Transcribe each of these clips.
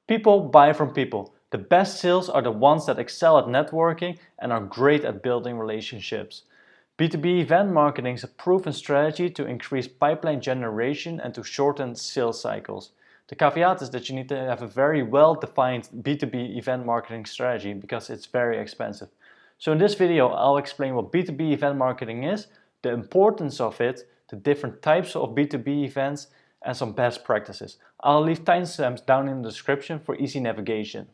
People buy from people. The best sales are the ones that excel at networking and are great at building relationships. B2B event marketing is a proven strategy to increase pipeline generation and to shorten sales cycles. The caveat is that you need to have a very well-defined B2B event marketing strategy because it's very expensive. So in this video, I'll explain what B2B event marketing is, the importance of it, the different types of B2B events, and some best practices. I'll leave timestamps down in the description for easy navigation.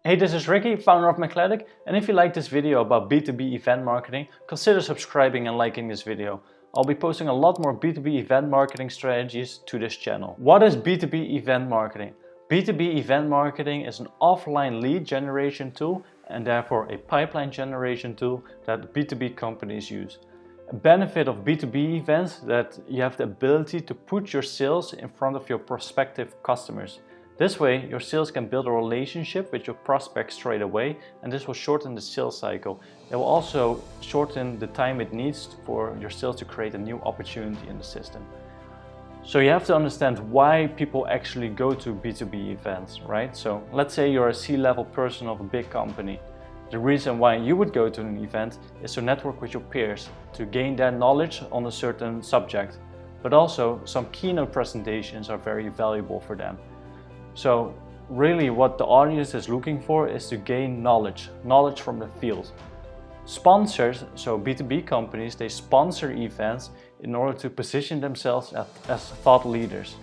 Hey, this is Ricky, founder of Markletic, and if you like this video about B2B event marketing, consider subscribing and liking this video. I'll be posting a lot more B2B event marketing strategies to this channel. What is B2B event marketing? B2B event marketing is an offline lead generation tool and therefore a pipeline generation tool that B2B companies use. A benefit of B2B events is that you have the ability to put your sales in front of your prospective customers. This way, your sales can build a relationship with your prospects straight away, and this will shorten the sales cycle. It will also shorten the time it needs for your sales to create a new opportunity in the system. So you have to understand why people actually go to B2B events, right? So let's say you're a C-level person of a big company. The reason why you would go to an event is to network with your peers, to gain their knowledge on a certain subject. But also some keynote presentations are very valuable for them. So really what the audience is looking for is to gain knowledge from the field. Sponsors, so B2B companies, they sponsor events in order to position themselves as thought leaders.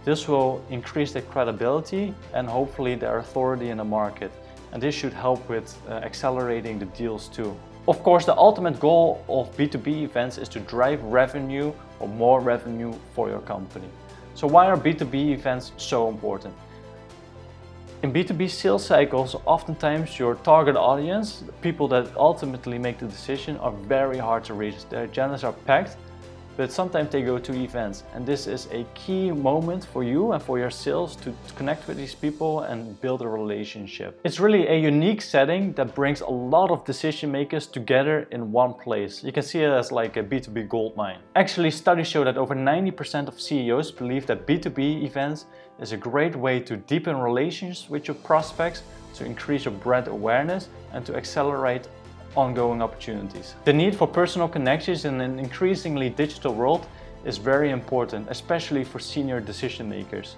This will increase their credibility and hopefully their authority in the market. And this should help with accelerating the deals too. Of course, the ultimate goal of B2B events is to drive revenue or more revenue for your company. So why are B2B events so important? In B2B sales cycles, oftentimes your target audience, the people that ultimately make the decision, are very hard to reach. Their agendas are packed, but sometimes they go to events. And this is a key moment for you and for your sales to connect with these people and build a relationship. It's really a unique setting that brings a lot of decision makers together in one place. You can see it as like a B2B gold mine. Actually, studies show that over 90% of CEOs believe that B2B events is a great way to deepen relations with your prospects, to increase your brand awareness, and to accelerate ongoing opportunities. The need for personal connections in an increasingly digital world is very important, especially for senior decision makers.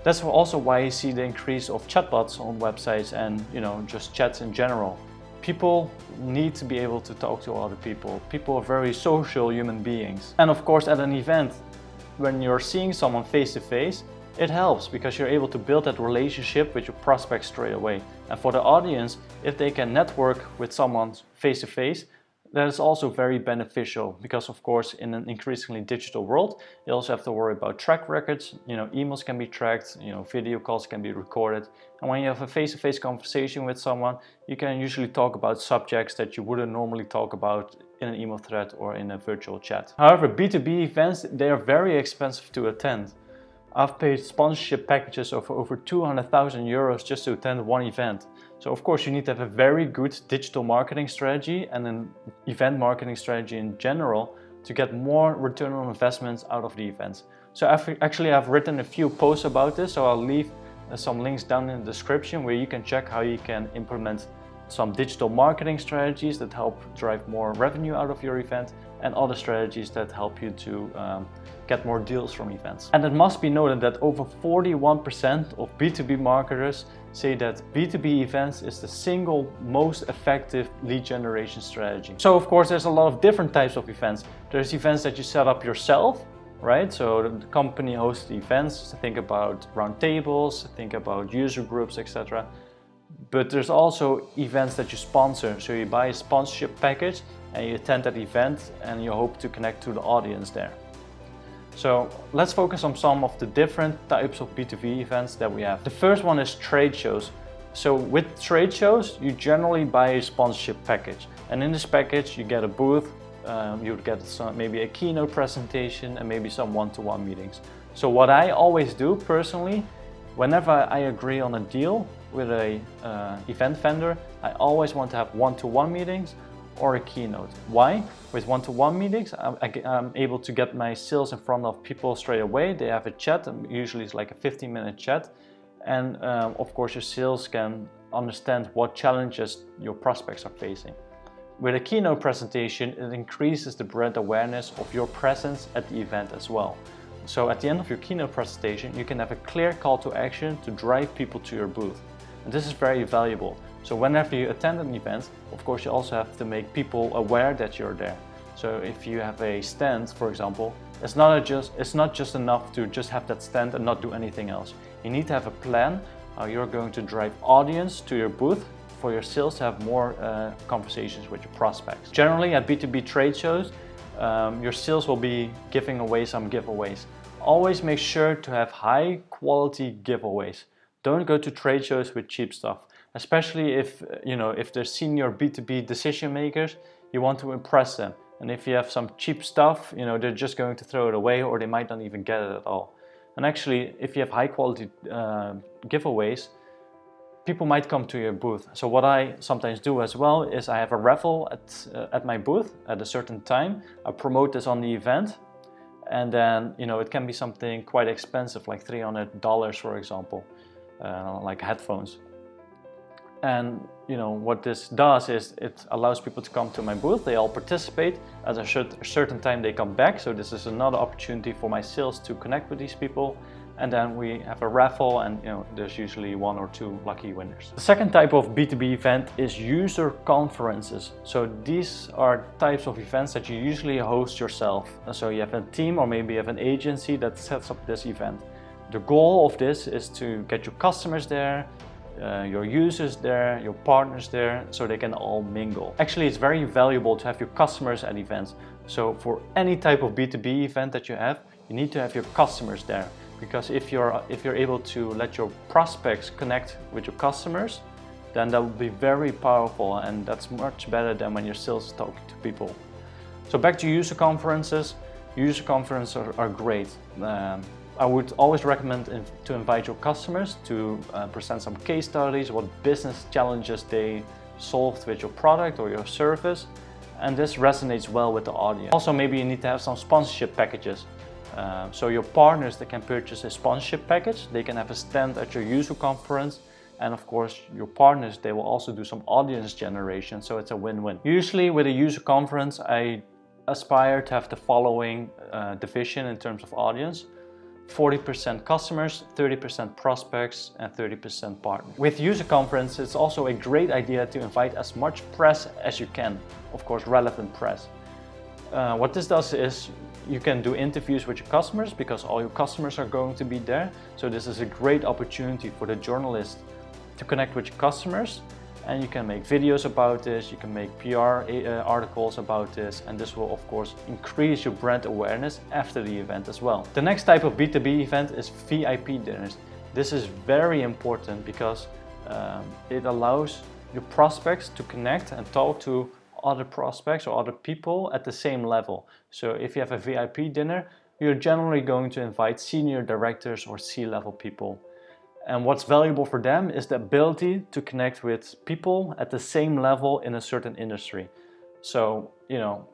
That's also why you see the increase of chatbots on websites and just chats in general. People need to be able to talk to other people. People are very social human beings. And of course at an event, when you're seeing someone face to face, it helps because you're able to build that relationship with your prospects straight away. And for the audience, if they can network with someone face to face, that is also very beneficial because of course in an increasingly digital world, you also have to worry about track records, emails can be tracked, video calls can be recorded. And when you have a face-to-face conversation with someone, you can usually talk about subjects that you wouldn't normally talk about in an email thread or in a virtual chat. However, B2B events, they are very expensive to attend. I've paid sponsorship packages of over 200,000 euros just to attend one event. So of course you need to have a very good digital marketing strategy and an event marketing strategy in general to get more return on investments out of the events. So I've written a few posts about this, so I'll leave some links down in the description where you can check how you can implement some digital marketing strategies that help drive more revenue out of your event and other strategies that help you to get more deals from events. And it must be noted that over 41% of B2B marketers say that B2B events is the single most effective lead generation strategy. So of course there's a lot of different types of events. There's events that you set up yourself, right? So the company hosts the events. Think about roundtables, think about user groups, etc. But there's also events that you sponsor. So you buy a sponsorship package and you attend that event and you hope to connect to the audience there. So let's focus on some of the different types of B2B events that we have. The first one is trade shows. So with trade shows, you generally buy a sponsorship package. And in this package, you get a booth, you would get maybe a keynote presentation and maybe some one-to-one meetings. So what I always do personally, whenever I agree on a deal with a event vendor, I always want to have one-to-one meetings or a keynote. Why? With one-to-one meetings, I'm able to get my sales in front of people straight away. They have a chat, and usually it's like a 15-minute chat. And of course, your sales can understand what challenges your prospects are facing. With a keynote presentation, it increases the brand awareness of your presence at the event as well. So at the end of your keynote presentation, you can have a clear call to action to drive people to your booth. And this is very valuable. So whenever you attend an event, of course, you also have to make people aware that you're there. So if you have a stand, for example, it's not just enough to just have that stand and not do anything else. You need to have a plan how you're going to drive audience to your booth for your sales to have more conversations with your prospects. Generally at B2B trade shows, your sales will be giving away some giveaways. Always make sure to have high quality giveaways. Don't go to trade shows with cheap stuff, especially if they're senior B2B decision makers, you want to impress them. And if you have some cheap stuff, they're just going to throw it away, or they might not even get it at all. And actually, if you have high quality giveaways, people might come to your booth. So what I sometimes do as well is I have a raffle at my booth at a certain time. I promote this on the event, and then it can be something quite expensive, like $300 for example, like headphones. And what this does is it allows people to come to my booth. They all participate. At a certain time they come back, so this is another opportunity for my sales to connect with these people. And then we have a raffle, and there's usually 1 or 2 lucky winners. The second type of B2B event is user conferences. So these are types of events that you usually host yourself. So you have a team, or maybe you have an agency that sets up this event. The goal of this is to get your customers there, your users there, your partners there, so they can all mingle. Actually, it's very valuable to have your customers at events. So for any type of B2B event that you have, you need to have your customers there. Because if you're able to let your prospects connect with your customers, then that will be very powerful, and that's much better than when your sales is talking to people. So back to user conferences. User conferences are great. I would always recommend to invite your customers to present some case studies, what business challenges they solved with your product or your service, and this resonates well with the audience. Also, maybe you need to have some sponsorship packages. So your partners, they can purchase a sponsorship package, they can have a stand at your user conference, and of course your partners, they will also do some audience generation, so it's a win-win. Usually with a user conference, I aspire to have the following division in terms of audience: 40% customers, 30% prospects, and 30% partners. With user conference, it's also a great idea to invite as much press as you can, of course relevant press. What this does is you can do interviews with your customers, because all your customers are going to be there. So this is a great opportunity for the journalist to connect with your customers, and you can make videos about this, you can make PR articles about this, and this will of course increase your brand awareness after the event as well. The next type of B2B event is VIP dinners. This is very important because it allows your prospects to connect and talk to other prospects or other people at the same level. So if you have a VIP dinner, you're generally going to invite senior directors or C-level people. And what's valuable for them is the ability to connect with people at the same level in a certain industry. So,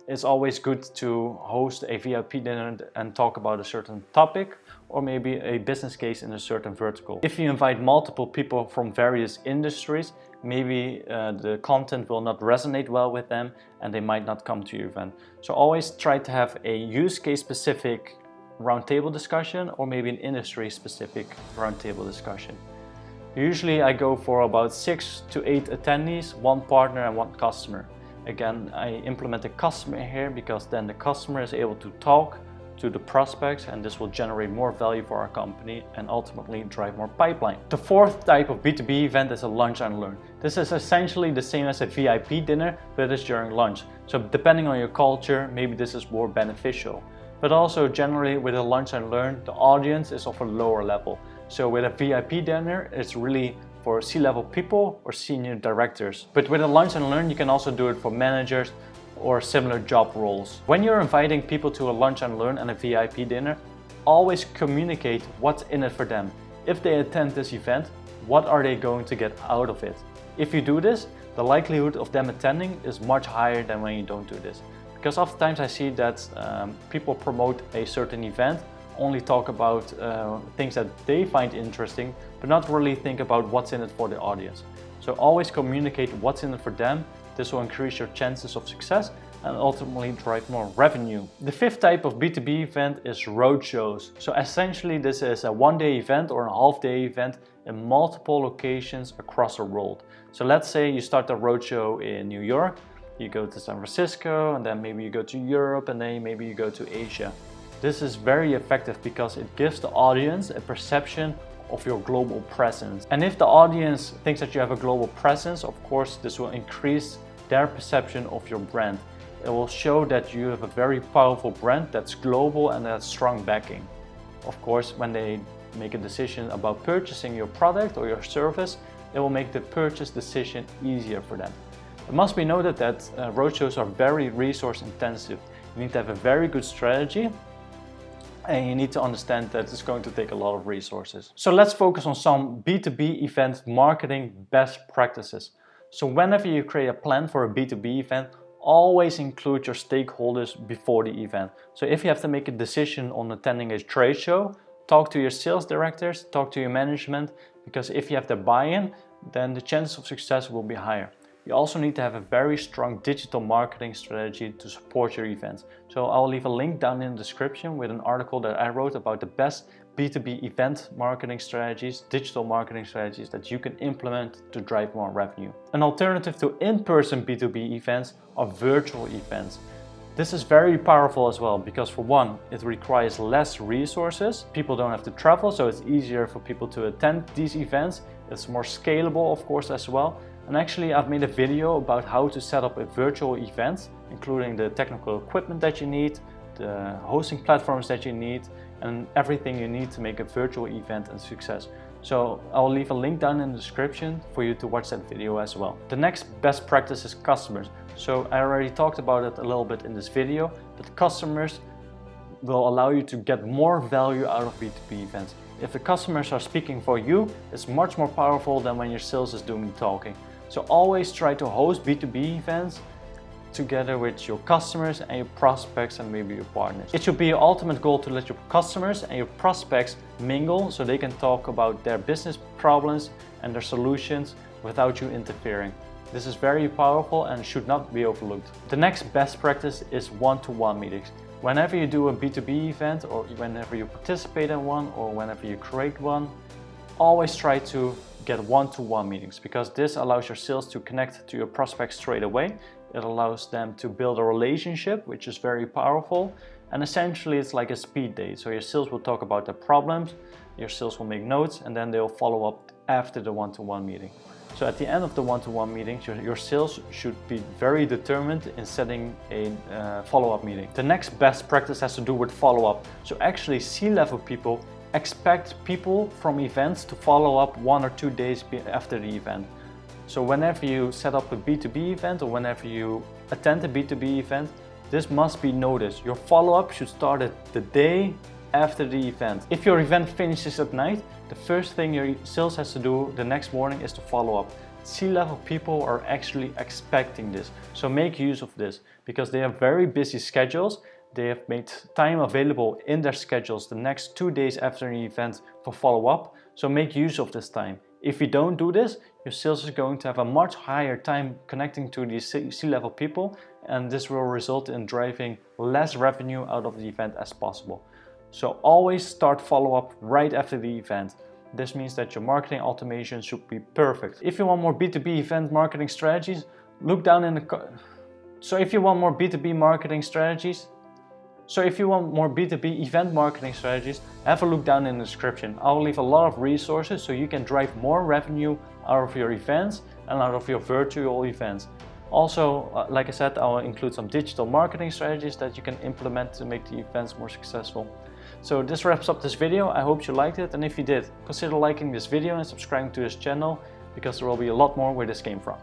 it's always good to host a VIP dinner and talk about a certain topic, or maybe a business case in a certain vertical. If you invite multiple people from various industries, maybe the content will not resonate well with them and they might not come to your event. So always try to have a use case specific roundtable discussion, or maybe an industry specific roundtable discussion. Usually I go for about 6 to 8 attendees, 1 partner and 1 customer. Again, I implement a customer here because then the customer is able to talk to the prospects, and this will generate more value for our company and ultimately drive more pipeline. The fourth type of B2B event is a lunch and learn. This is essentially the same as a VIP dinner, but it's during lunch. So depending on your culture, maybe this is more beneficial. But also generally with a lunch and learn, the audience is of a lower level. So with a VIP dinner, it's really for C-level people or senior directors. But with a lunch and learn, you can also do it for managers or similar job roles. When you're inviting people to a lunch and learn and a VIP dinner, always communicate what's in it for them. If they attend this event, what are they going to get out of it? If you do this, the likelihood of them attending is much higher than when you don't do this. Because oftentimes I see that people promote a certain event, only talk about things that they find interesting, but not really think about what's in it for the audience. So always communicate what's in it for them. This will increase your chances of success and ultimately drive more revenue. The fifth type of B2B event is roadshows. So essentially this is a one-day event or a half-day event in multiple locations across the world. So let's say you start a roadshow in New York, you go to San Francisco, and then maybe you go to Europe, and then maybe you go to Asia. This is very effective because it gives the audience a perception of your global presence. And if the audience thinks that you have a global presence, of course this will increase their perception of your brand. It will show that you have a very powerful brand that's global and that's strong backing. Of course, when they make a decision about purchasing your product or your service, it will make the purchase decision easier for them. It must be noted that roadshows are very resource intensive. You need to have a very good strategy, and you need to understand that it's going to take a lot of resources. So let's focus on some B2B event marketing best practices. So whenever you create a plan for a B2B event, always include your stakeholders before the event. So if you have to make a decision on attending a trade show, talk to your sales directors, talk to your management, because if you have the buy-in, then the chances of success will be higher. You also need to have a very strong digital marketing strategy to support your events. So I'll leave a link down in the description with an article that I wrote about the best B2B event marketing strategies, digital marketing strategies that you can implement to drive more revenue. An alternative to in-person B2B events are virtual events. This is very powerful as well because for one, it requires less resources. People don't have to travel, so it's easier for people to attend these events. It's more scalable, of course, as well. And actually, I've made a video about how to set up a virtual event, including the technical equipment that you need, the hosting platforms that you need, and everything you need to make a virtual event a success. So I'll leave a link down in the description for you to watch that video as well. The next best practice is customers. So I already talked about it a little bit in this video, but customers will allow you to get more value out of B2B events. If the customers are speaking for you, it's much more powerful than when your sales is doing the talking. So always try to host B2B events together with your customers and your prospects and maybe your partners. It should be your ultimate goal to let your customers and your prospects mingle so they can talk about their business problems and their solutions without you interfering. This is very powerful and should not be overlooked. The next best practice is one-to-one meetings. Whenever you do a B2B event or whenever you participate in one or whenever you create one, always try to get one-to-one meetings because this allows your sales to connect to your prospects straight away. It allows them to build a relationship, which is very powerful. And essentially it's like a speed date. So your sales will talk about their problems, your sales will make notes, and then they'll follow up after the one-to-one meeting. So at the end of the one-to-one meetings, your sales should be very determined in setting a follow-up meeting. The next best practice has to do with follow-up. So actually C-level people expect people from events to follow up 1 or 2 days after the event. So whenever you set up a B2B event or whenever you attend a B2B event, this must be noticed. Your follow-up should start at the day after the event. If your event finishes at night, the first thing your sales has to do the next morning is to follow up. C-level people are actually expecting this. So make use of this because they have very busy schedules. They have made time available in their schedules the next 2 days after an event for follow-up. So make use of this time. If you don't do this, your sales is going to have a much higher time connecting to these C-level people, and this will result in driving less revenue out of the event as possible. So always start follow-up right after the event. This means that your marketing automation should be perfect. If you want more B2B event marketing strategies, look down in the So if you want more B2B marketing strategies, if you want more B2B event marketing strategies, have a look down in the description. I'll leave a lot of resources so you can drive more revenue out of your events and out of your virtual events. Also, like I said, I'll include some digital marketing strategies that you can implement to make the events more successful. So this wraps up this video. I hope you liked it, and if you did, consider liking this video and subscribing to this channel because there will be a lot more where this came from.